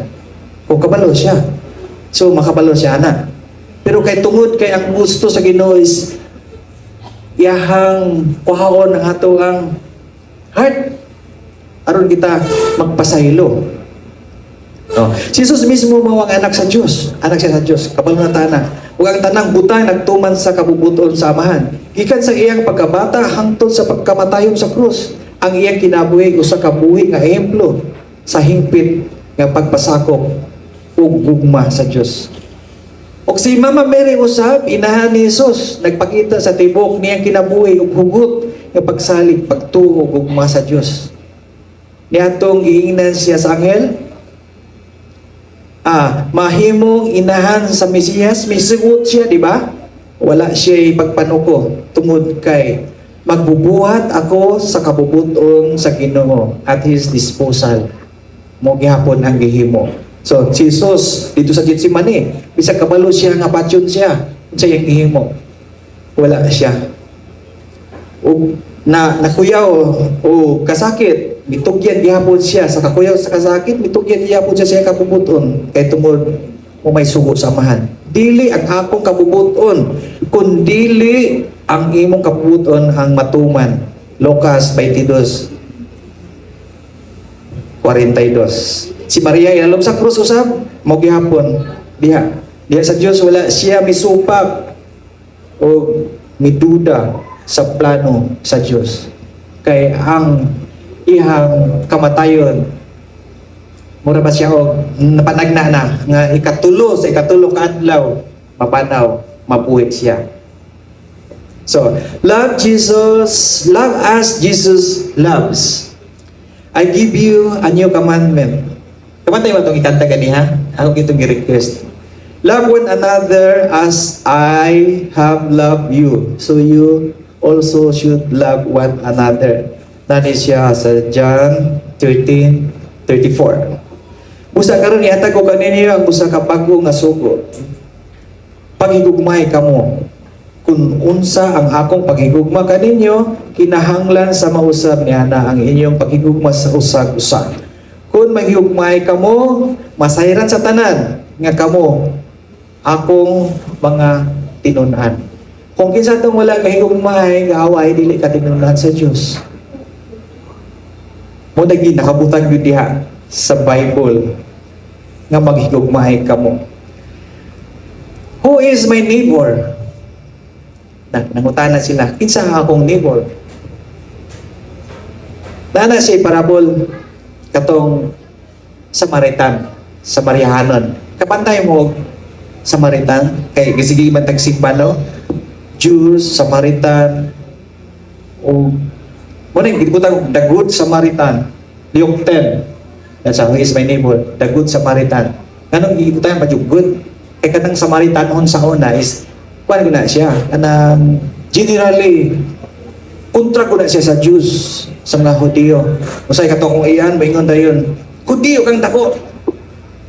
O kabalo siya. So makabalo siya ana. Pero kay tungod kay ang gusto sa Ginoo is iyahang kuhaon ang ato ang heart aron kita magpasaylo. Oh, si Jesus mismo mao ang anak sa Dios. Anak siya sa Dios. Kabalo na tana. Ug ang tanang butang nagtuman sa kabubuton sa amahan. Gikan sa iyang pagkabata hangtod sa pagkamatayon sa krus. Ang iyang kinabuhi usa ka buhi nga ehemplo sa hingpit nga pagpasakop ug gugma sa Dios. Og si Mama Mary usab inahan ni Jesus nagpakita sa tibok niyang kinabuhi ug hugot nga pagsalig pagtuo ug gugma sa Dios. Niadtong giingnan siya sa anghel, mahimong inahan sa Mesiyas, may sugot siya, di ba? Wala siya pagpanuko tungod kay magbubuhat ako sa kabubuton sa Ginoo at His disposal. Mo gihapon ang gihimo. So, si Jesus dito sa Getsemani, bisag kabalo siya nga patyon siya, unsa yang gihimo? Wala siya. O nakuyaw o kasakit, mitugyan gihapon siya sa kakuyaw sa kasakit, mitugyan gihapon siya sa kabubuton kay tungod mo may sugo sa amahan. Dili ang akong kabubuton, kun dili ang imong kabubuton ang matuman. Lucas 22:42. Si Maria ilalom sa krus usab mo gihapon diha sa Dios wala siya misupak o miduda sa plano sa Dios. Kay ang ihang kamatayon mura ba siya og napanagna na nga ikatulo sa ikatulo ka adlaw mapanaw mabuhi siya. So, love Jesus, love as Jesus loves. I give you a new commandment. Kamantay mo itong ikanta ganiha? Ako itong i-request. Love one another as I have loved you. So you also should love one another. Nani siya sa John 13:34. Busa karon ihatag ko kaninyo ang busa ka bago nga sugo. Paghigugmay kamo. kung unsa ang akong paghigugma kaninyo, kinahanglan sa mausab niya na ang inyong paghigugma sa usag-usag. Kung maghigugmay kamo, masayran sa tanan nga kamo akong mga tinunan. Kung kinsa tong wala kahigugmay nga away, dili ka tinunan sa Dios. Mo nagi nakabutang gyud diha sa Bible nga maghigugmay kamo. Who is my neighbor? Nangutana sila, kinsa akong neighbor? Nana siya parabol katong Samaritan, Samarihanon. Kapantay mo Samaritan, kay sige man tagsimba no? Jews, Samaritan, o muna yung gitbutang the good Samaritan, Luke 10. That's how, who is my neighbor? The good Samaritan. Ganong gitbutang good? Kaya kanang Samaritan on sa una is kuan ko na siya, kanang generally kontra ko na siya sa Jews, sa mga Hudiyo. Usay kato kung iyan, maingon dayon, Hudiyo kang dako.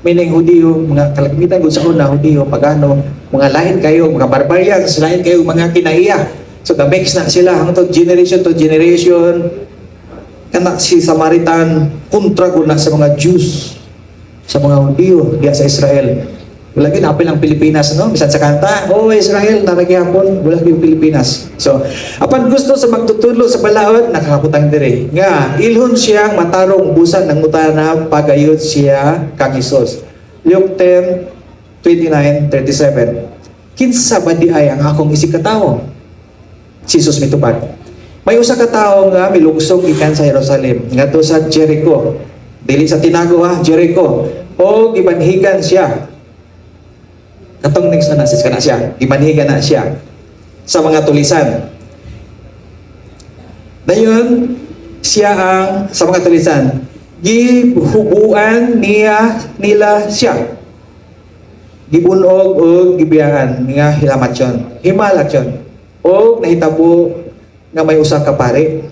Meaning Hudiyo, mga kalagmitan ko sa una, Hudiyo, pagano, mga lain kayo, mga barbarians, lain kayo, mga kinaiya. So the-mix na sila hangtod generation to generation. Kana si Samaritan, kontra ko na sa mga Jews, sa mga Hudiyo, diya sa Israel. Wala gyud apil ang Pilipinas, no? Bisan sa kanta, oh Israel naragyapon, wala gyud Pilipinas. So, apan gusto sa magtutulo sa balaod, nakakaputang dire. Nga ilhon siyang matarong busan ng mutana pagayod siya kang Hesus. Luke 10:29-37. Kinsa ba di ay ang akong isig katawo? Si Jesus mitubag. May usa ka tawo nga milugsog gikan sa Jerusalem, ngadto sa Jericho. Dili sa tinago Jericho. O gibanhigan siya. Katong next na nasis ka na siya, imanhiga na siya sa mga tulisan. Dayon, siya ang sa mga tulisan, gihubuan nila siya. Gibunog o gibiyahan nga hilamatyon, himalatyon. O nahitabo nga may usa ka pare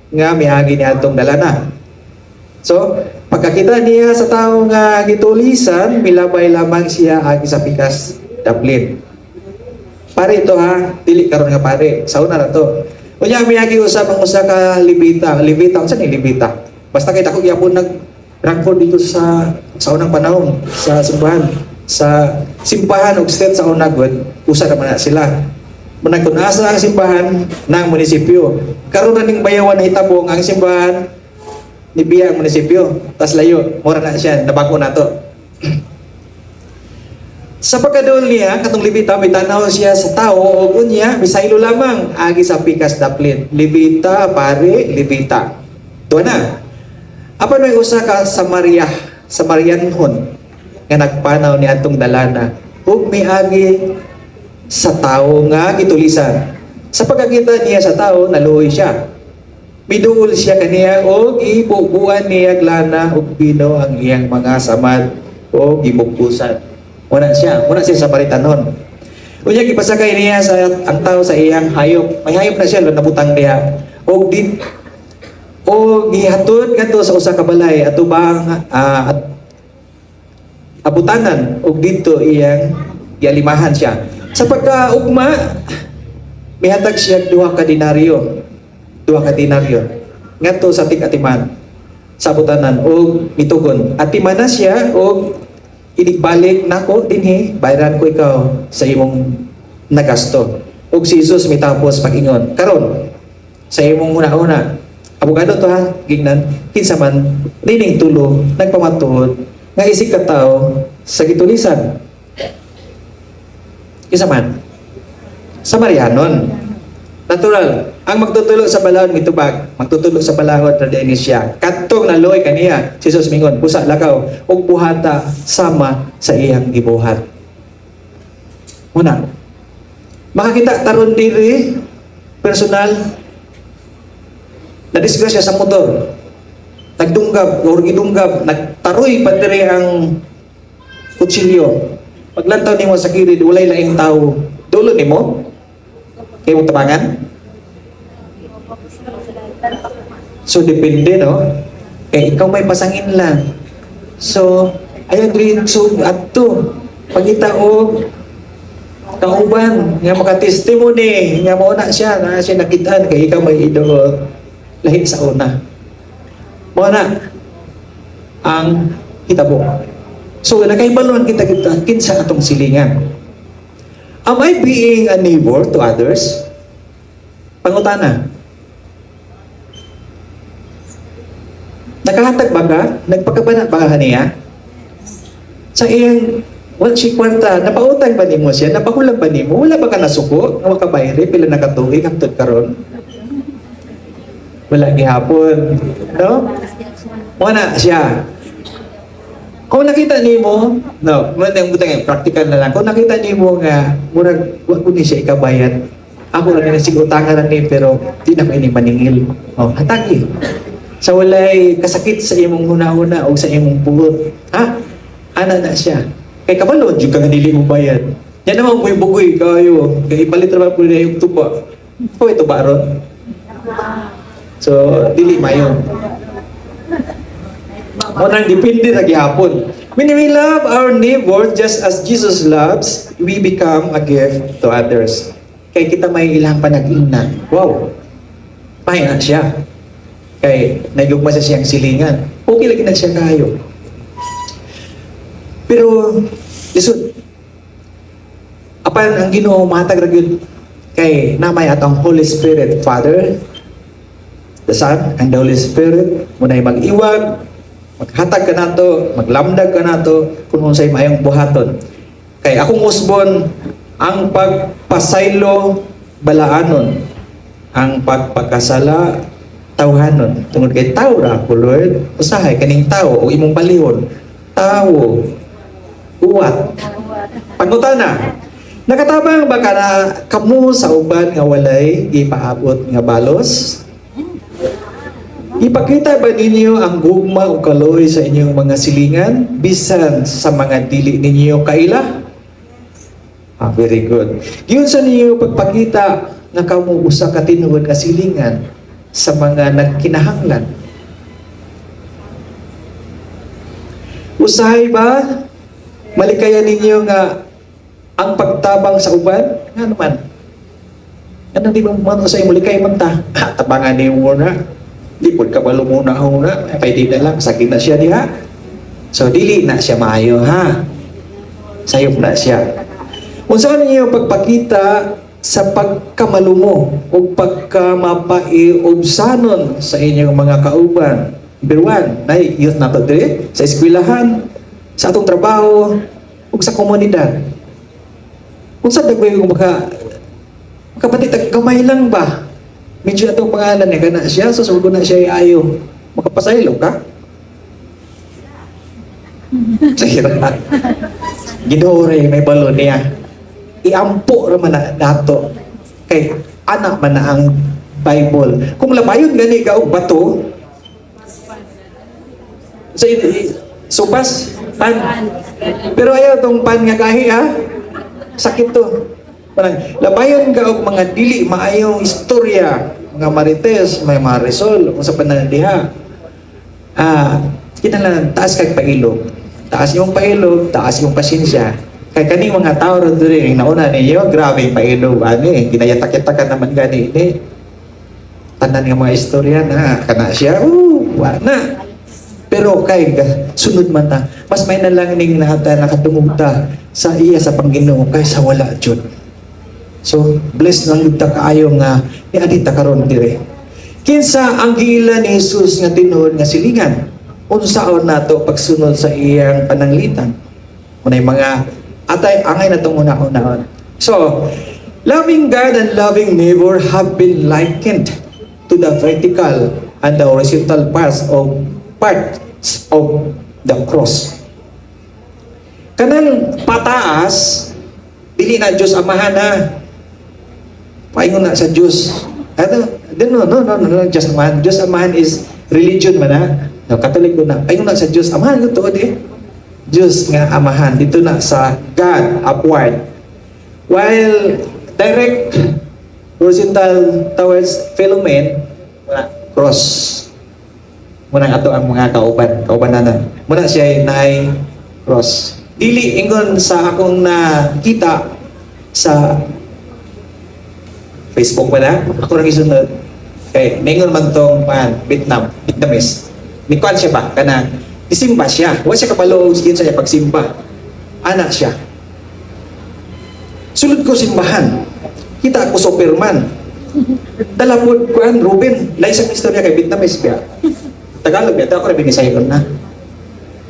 nga miagi niya atong dalana. So, pagkakita niya sa tao nga gitulisan, milabay lamang siya agi sa pikas daplin. Pare ito dili karon nga pare. Sa una na to. Unya miyagi usab ang usa ka Levita. Levita unsa ni Levita? Basta kay dako gyapon nag-rangkod dito sa unang panahon sa simbahan. Sa simbahan og state sa una gud, usa naman na sila. Managkon asa ang simbahan ng munisipyo. Karon na ning bayawan na hitabong ang simbahan ni Biya ang munisipyo, tas layo, mura na siya, nabago na to. Sa pagkadol niya, katong Levita, may tanaw siya sa tao, o unya, misaylo lamang, agi sa pikas daplin. Levita, pare, Levita. Tuwa na. Apan may usa ka Samarianhon, nga nagpanaw ni atong dalana, ug may agi sa tao nga gitulisan. Sa pagkakita niya sa tao, naluoy siya. Miduol siya kaniya o ibubuan niya lana o bino ang iyang mga samad o gibugkusan. Muna siya sa Samaritanon. Unya gipasakay niya sa ang tao sa iyang hayop. May hayop na siya nabutang diha. O gihatod ngadto sa usa ka balay atubang abutanan og dito iyang gialimahan siya. Sa pagkaugma mihatag siya duha ka denaryo ngadto sa tig-atiman sa butanan o mitugon atiman na siya o inigbalik nako dinhi bayaran ko ikaw sa imong nagasto og si Jesus mitapos pag-ingon karon sa imong una-una abogado to gignan kinsa man dining tulo nagpamatuod nga isig ka tawo sa gitulisan kinsa man Samarianon. Natural, ang magtutulo sa balahon mitubag, magtutulo sa balahon na din siya. Katong naloy kaniya, si Jesus mingon, pusa lakaw, ug buhata sama sa iyang gibuhat. Muna, makakita taron diri, personal, na disgrasya sa motor, nagdunggab, o gidunggab, nagtaroy pa diri ang kutsilyo. Paglantaw nimo sa kilid, walay laing tao, dulo nimo, kayo mong tabangan? So, depende, no? Eh, ikaw may pasangin lang. So, I agree. So, ato, pagita o kauban nga maka-testimony nga mao na siya nakitaan kay ikaw may idol lahi sa una. Mao na ang hitabo. So nakaibaluan kita kinsa atong silingan. Am I being a neighbor to others? Pangutana. Nakahatag ba ka? Nagpakabanat ba ka niya? Sa iyang what si kwarta, napautang ba nimo siya? Napakulang ba nimo? Wala ba ka nasuko? Nga makabayri, pila nakatuig ang karon? Wala gihapon. No? Wala siya. Kung nakita nimo, no, practical na lang. Kung nakita nimo nga, murag, wag ko ni siya ikabayan. Ako lang na siguro tangaran ni, pero di na ko ini maningil. Oh, hatagi. Sa walay kasakit sa imong huna-huna o sa imong buhot. Ha? Ana na siya. Kay kabalod, yung kang dili mo bayad. Yan naman ko'y bugoy kayo. Kaya ipalit naman po na yung tuba. O ito ba ron? So, dili mayon. Munang depende na gihapon. When we love our neighbor just as Jesus loves, we become a gift to others. Kaya kita may ilang panag-ingnan. Wow! May na siya. Kaya nagugma sa siyang silingan. Okay lagi na siya kayo. Pero, lisod. Apan ang Ginoo matag ra gyud kay namay atong Holy Spirit, Father, the Son, and the Holy Spirit, munay mag-iwag, maghatag ka nato, maglamdag ka nato, kung unsay maayong buhaton. Kay akong usbon, ang pagpasaylo balaanon, ang pagpakasala tawhanon. Tungod kay tao ra ko, Lord, usahay kaning tao o imong balihon. Tao, uwat. Pangutana, nakatabang ba ka na kamo sa uban nga walay ipaabot nga balos? Ipakita ba ninyo ang gugma o kaloy sa inyong mga silingan bisan sa mga dili ninyo kaila? Very good. Yun sa ninyo pagpakita na kamo usa ka tinuod nga silingan sa mga nagkinahanglan. Usahay ba malikaya ninyo nga ang pagtabang sa uban? Nga naman. Ano di ba man sa malikay man ta? Tabangan niyo muna. Di po ka malumuna huna. Pwede na lang. Sakit na siya diha. So, dili na siya maayo, ha? Sayop na siya. Kung saan niyo pagpakita sa pagkamalumo o pagkamapaiobsanon sa inyong mga kauban. Number 1, na youth na to dire, sa eskwelahan, sa atong trabaho, o sa komunidad. Kung saan nagway kung makabatid, gamay lang ba? Medyo atong pangalan niya, kana siya, so sugo na siya ayaw. Makapasaylo ka? Sa hirap. Ginore, may balon niya. Iampo naman na nato. Kay anak man na ang Bible. Kung labayon gani ka og bato, sa supas, pan. Pero ayaw tong pan nga kahi, ha? Sakit to. Parang, labayon ka og mga dili maayong istorya, mga marites, may marisol, kung sa panandiha. Kinalan, taas kag pailog. Taas yung pailog, taas yung pasensya. Kaya kaning mga tao rin rin, nauna ninyo, grabe pailog, ginayatak-yatakan naman gani, tanan ng mga istorya na, kana siya, wala. Pero kay sunod man ta, mas may nalangning nakatungugta sa iya sa Panginoon kaysa wala jud. So, bless lang yun ta kaayo nga, adita karon dire. Kinsa ang gila ni Jesus nga tinuod nga silingan? Unsaon nato pagsunod sa iyang pananglitan? Unay mga atay angay na itong una-unaon. So, loving God and loving neighbor have been likened to the vertical and the horizontal parts of the cross. Kanang pataas, dili na Diyos amahan na. Paingon na sa Diyos. No, Diyos amahan. Diyos amahan is religion man na. No, Katolik ko na. Paingon na sa Diyos amahan. Ito, Diyos nga amahan dito na sa God upward, while direct horizontal towards fellow men cross muna ato ang mga kaubananan muna siya ay cross. Dili ingon sa akong nakita sa Facebook ba na? Ako nang isunod. Okay, ningon man tong Vietnamese. Ni Kwan siya ba? Kana, isimba siya. Huwag siya kabalo yun sa niya pagsimba. Anak siya. Sulod ko simbahan. Kita ako Superman. Dala po Kwan, Ruben. Lain sa istorya kay Vietnamese ba? Tagalog ba? Ako rin binisayon na.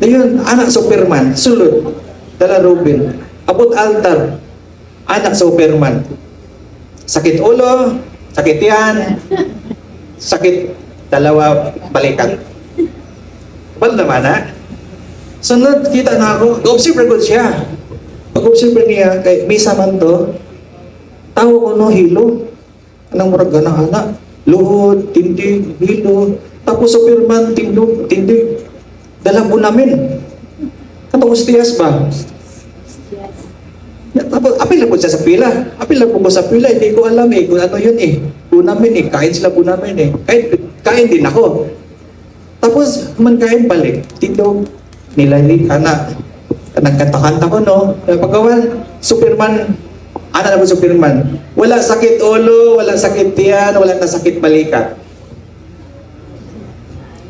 Ngayon, anak Superman. Sulod. Dala Ruben. Abot altar. Anak Superman. Sakit ulo, sakit yan, sakit dalawa balikat. Bal naman ha? Sunod, kita na ako, go-observe ko siya. Pag-observe niya, kay misa man to, tao ko no, hilo. Anong murag ganang anak? Luhod, tindig, hilo. Tapos Superman, tindog, tindig. Dalang po namin. Katongustiyas ba? Tapos, apil na po siya sa pila. Apil na po ko sa pila. Hindi ko alam kung ano yun po namin Kain sila po namin Kain din ako. Tapos, kain balik. Tindog. Nilalik, anak. Nagkanta-kanta ko, no? Pagkawan, Superman. Ano na po Superman? Wala sakit ulo, wala sakit tiyan, wala na sakit balikat.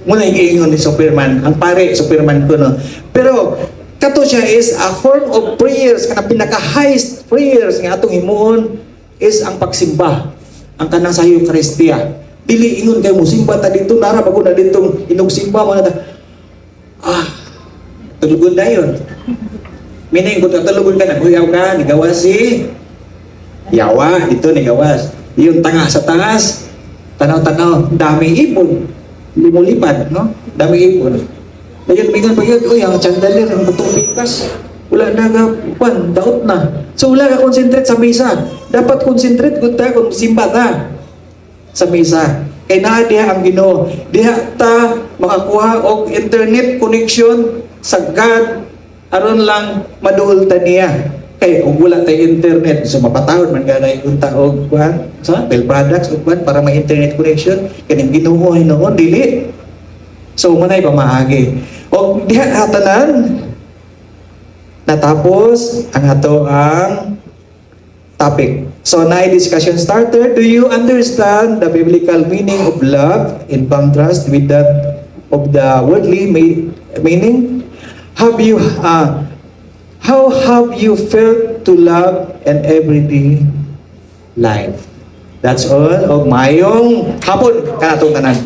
Muna yung ni Superman. Ang pare, Superman ko, no? Pero, kato siya is a form of prayers, kana pinaka-highest prayers nga atong himuon is ang pagsimba, ang kanang sa Eucharistia. Dili ingon kay mo simba ta dito nara bago na ditong inugsimba mo na ta. Tulugon na yun. Meaning kung tulugon ka na, huyaw ka, nigawas si Yawa, ito nigawas. Yung tanga sa taas, tanaw-tanaw, daming ipon. Lumulipad, no? Daming ipon. Ngayon, mingan pa yun, ang chandelier, ang katubikas. Wala na nga, daot na. So, wala ka concentrate sa misa. Dapat concentrate kung simba ta sa misa. Kaya na diha ang Ginoo. Diha ta makakuha og internet connection sa God aron lang maduol ta niya. Kay kung wala tay internet, so mapatawad man ganay unta og kuan sa Bell Products og kuan para may internet connection kaning Ginoo noon dili. So, muna'y pamaagi. O, diha hatanan, natapos ang ato ang topic. So, na discussion starter. Do you understand the biblical meaning of love in contrast with that of the worldly meaning? How have you felt to love in everyday life? That's all. O, mayong hapon kanatong tanan.